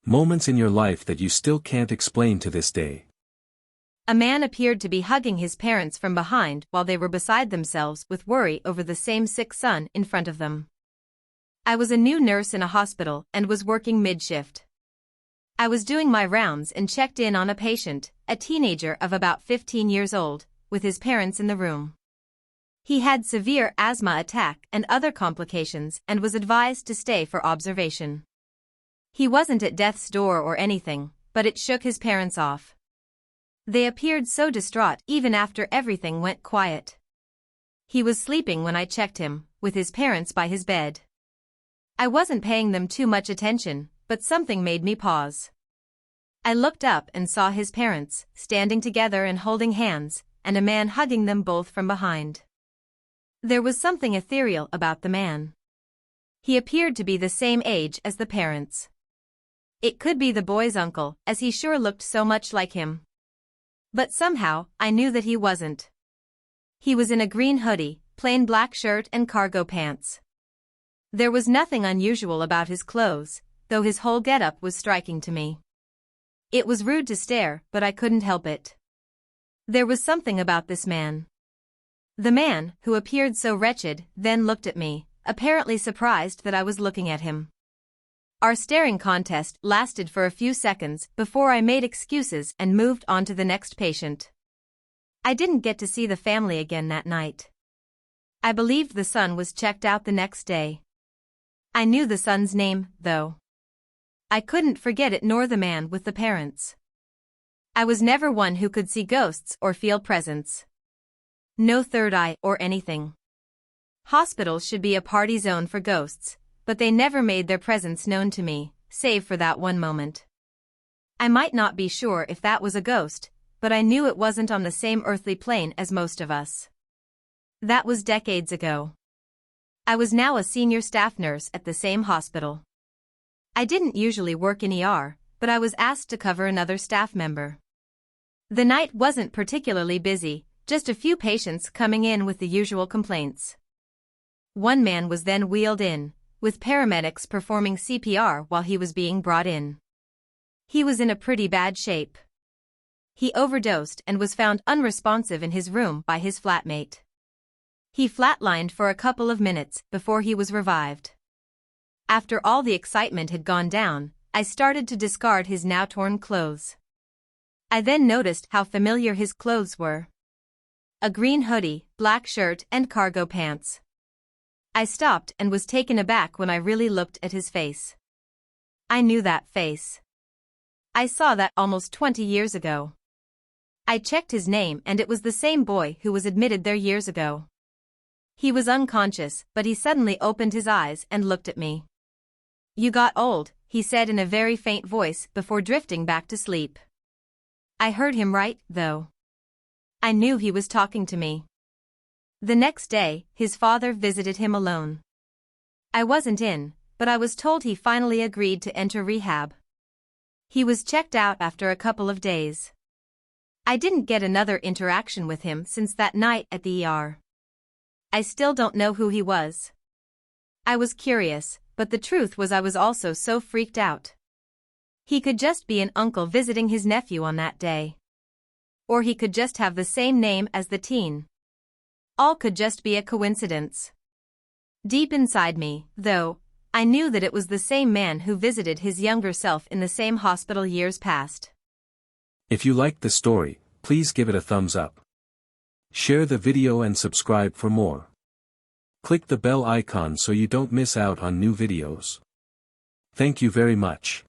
Moments in your life that you still can't explain to this day. A man appeared to be hugging his parents from behind while they were beside themselves with worry over the same sick son in front of them. I was a new nurse in a hospital and was working mid-shift. I was doing my rounds and checked in on a patient, a teenager of about 15 years old, with his parents in the room. He had severe asthma attack and other complications and was advised to stay for observation. He wasn't at death's door or anything, but it shook his parents off. They appeared so distraught even after everything went quiet. He was sleeping when I checked him, with his parents by his bed. I wasn't paying them too much attention, but something made me pause. I looked up and saw his parents, standing together and holding hands, and a man hugging them both from behind. There was something ethereal about the man. He appeared to be the same age as the parents. It could be the boy's uncle, as he sure looked so much like him. But somehow, I knew that he wasn't. He was in a green hoodie, plain black shirt and cargo pants. There was nothing unusual about his clothes, though his whole getup was striking to me. It was rude to stare, but I couldn't help it. There was something about this man. The man, who appeared so wretched, then looked at me, apparently surprised that I was looking at him. Our staring contest lasted for a few seconds before I made excuses and moved on to the next patient. I didn't get to see the family again that night. I believed the son was checked out the next day. I knew the son's name, though. I couldn't forget it nor the man with the parents. I was never one who could see ghosts or feel presence. No third eye or anything. Hospitals should be a party zone for ghosts, but they never made their presence known to me, save for that one moment. I might not be sure if that was a ghost, but I knew it wasn't on the same earthly plane as most of us. That was decades ago. I was now a senior staff nurse at the same hospital. I didn't usually work in ER, but I was asked to cover another staff member. The night wasn't particularly busy, just a few patients coming in with the usual complaints. One man was then wheeled in, with paramedics performing CPR while he was being brought in. He was in a pretty bad shape. He overdosed and was found unresponsive in his room by his flatmate. He flatlined for a couple of minutes before he was revived. After all the excitement had gone down, I started to discard his now torn clothes. I then noticed how familiar his clothes were. A green hoodie, black shirt and cargo pants. I stopped and was taken aback when I really looked at his face. I knew that face. I saw that almost 20 years ago. I checked his name and it was the same boy who was admitted there years ago. He was unconscious, but he suddenly opened his eyes and looked at me. "You got old," he said in a very faint voice before drifting back to sleep. I heard him right, though. I knew he was talking to me. The next day, his father visited him alone. I wasn't in, but I was told he finally agreed to enter rehab. He was checked out after a couple of days. I didn't get another interaction with him since that night at the ER. I still don't know who he was. I was curious, but the truth was I was also so freaked out. He could just be an uncle visiting his nephew on that day. Or he could just have the same name as the teen. All could just be a coincidence. Deep inside me, though, I knew that it was the same man who visited his younger self in the same hospital years past. If you liked the story, please give it a thumbs up. Share the video and subscribe for more. Click the bell icon so you don't miss out on new videos. Thank you very much.